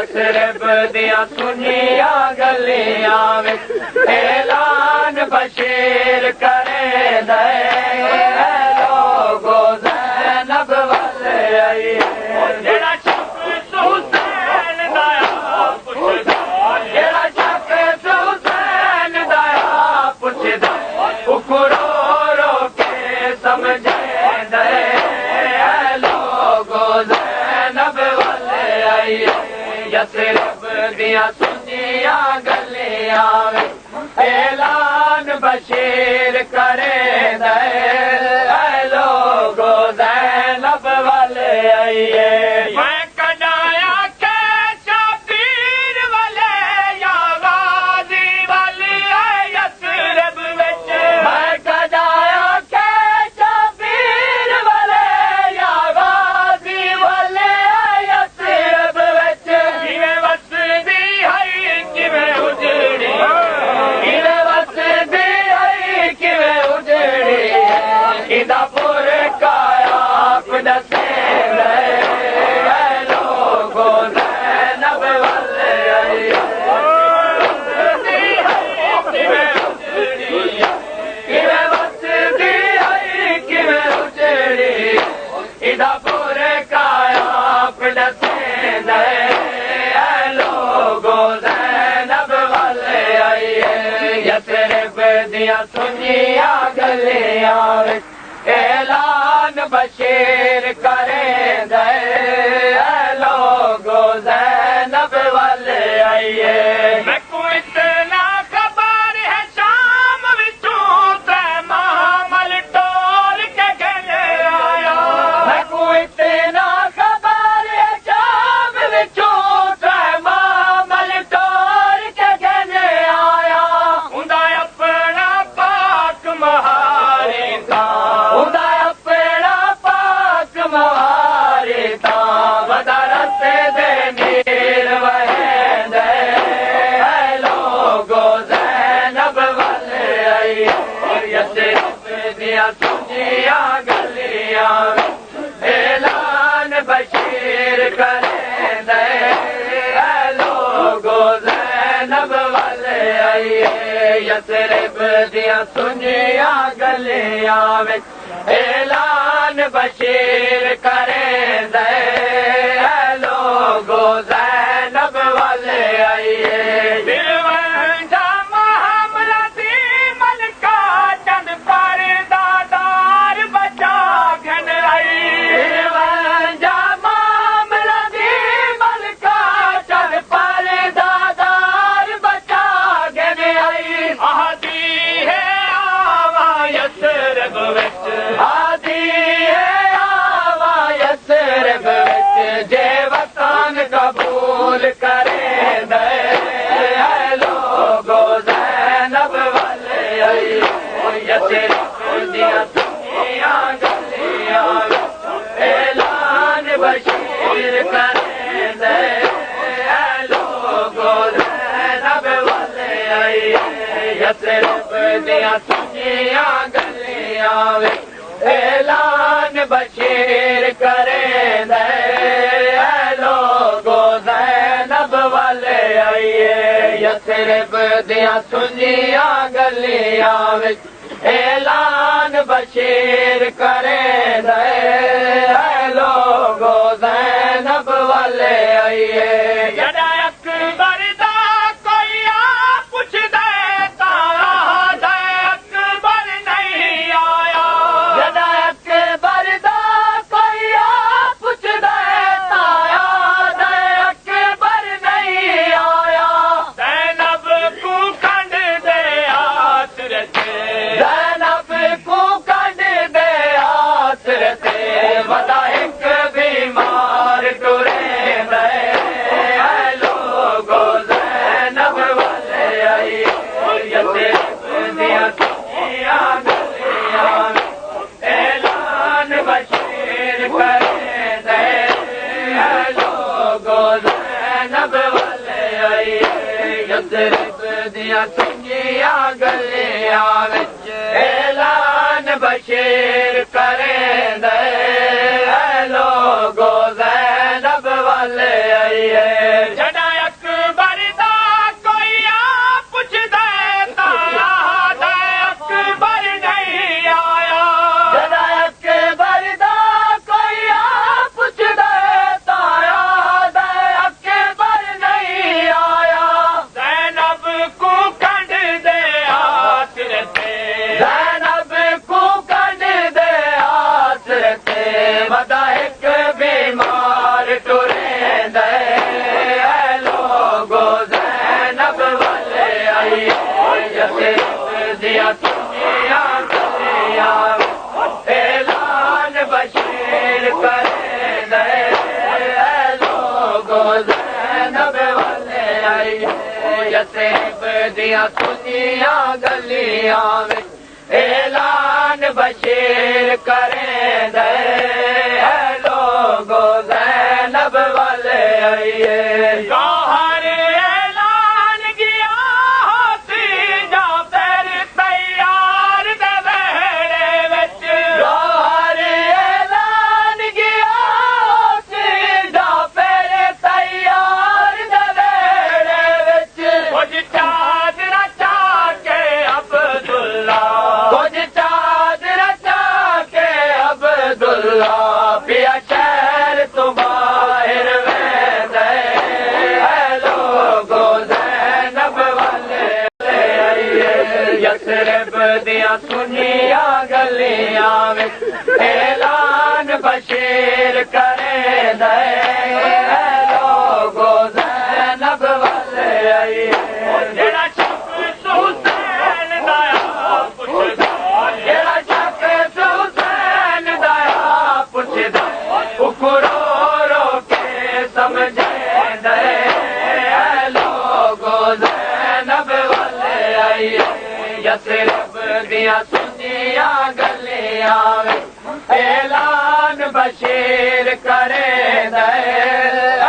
Yathrib दियां सुनिया गलियां विच ऐलान बशीर करे दे लोगो ज़ैनब वल आई जेड़ा शख्स हुसैन दाया पुछदा जेड़ा शख्स हुसैन दाया पुछदा उकरो रो के समझे दे लोगो ज़ैनब वल आई यसरब दियां सुनिया गलियां विच ऐलान बशीर करे दे लोगो ज़ैनब वल आई मैं कडाया के शबीर वाले या गाजी वाले यसरब विच मैं कडाया के शबीर वाले या गाजी वाले यसरब विच किवें वसदी है किवें उजड़ी किवें वसदी है किवें उजड़ी इदा पुर काया दसे लोगो ज़ैनब वल आई किवें वसदी है किवें उजड़ी इदा पुर काया दसे लोगो ज़ैनब वल आई यसरब दियां सुनिया गलियां विच ऐलान बशीर करे दे लोगो ज़ैनब वल आई मैं को इतना खबर है शाम विचों ते मामल टोल के गले आया मैं को इतना खबर है शाम विचों ते मामल टोल के गले आया उंदा अपना पाक महारे दा उंदा अपना पाक महारे दा बदरत दे नीर वहेंदे लोगो ज़ैनब वल आई यसरब दियां सुनिया गलियां ऐलान बशीर करे दे लोगो ज़ैनब वल आई यसरब दियां सुनिया गलियां विच ऐलान बशीर करे दे लोगो ज़ैनब वल आई दिलवंजा मामला दी मलका चंद परदादार बचा घन आई दिलवंजा मामला दी मलका चंद परदादार बचा घन आई आदी है आवा यसरब विच आदी है आवा यसरब विच जे वतन कबूल करे दे लोगो ज़ैनब वल आई यसरब दियां सुनिया गलियां विच ऐलान बशीर करे दे लोगो ज़ैनब वल आई यसरब दियां सुनिया गलियां विच ऐलान बशीर करे दे लोगो ज़ैनब वल आई यसरब दियां सुनिया गलियां विच ऐलान बशीर करे दे लोगो ज़ैनब वल आई जड़ा अकबर दा कोई आ पुछदे तारा दे अकबर नहीं आया जड़ा अकबर दा कोई आ पुछदे तारा दे अकबर नहीं आया ज़ैनब को कंड दे आसरते ज़ैनब को कंड दे आसरते वदा एक बीमार टुरे दे लोगो ज़ैनब वल आई यसरब दियां सुनिया गलियां ऐलान बशीर करे दे लोगो ज़ैनब वल आई यसरब दियां सुनिया गलियां विच ऐलान बशीर करे दे लोगो ज़ैनब वल आई जड़ा ज़ैनब वाले आइए यसरिब दियां सुनियां गलियां विच ऐलान बशीर करें दे लोगो ज़ैनब वाले आइए पिया शहर तो बाहर लोगो ज़ैनब वाले आइए यसरिब दियां सुनिया गलियां विच ऐलान बशीर करें दे लोगो ज़ैनब वाले आइए जेड़ा शख्स हुसैन दाया पुछदा जेड़ा शख्स हुसैन दाया पुछदा उकरो रो के समझे दे लोगो ज़ैनब वाले आइए यसरिब दियां सुनियां गलियां विच ऐलान बशीर करें दे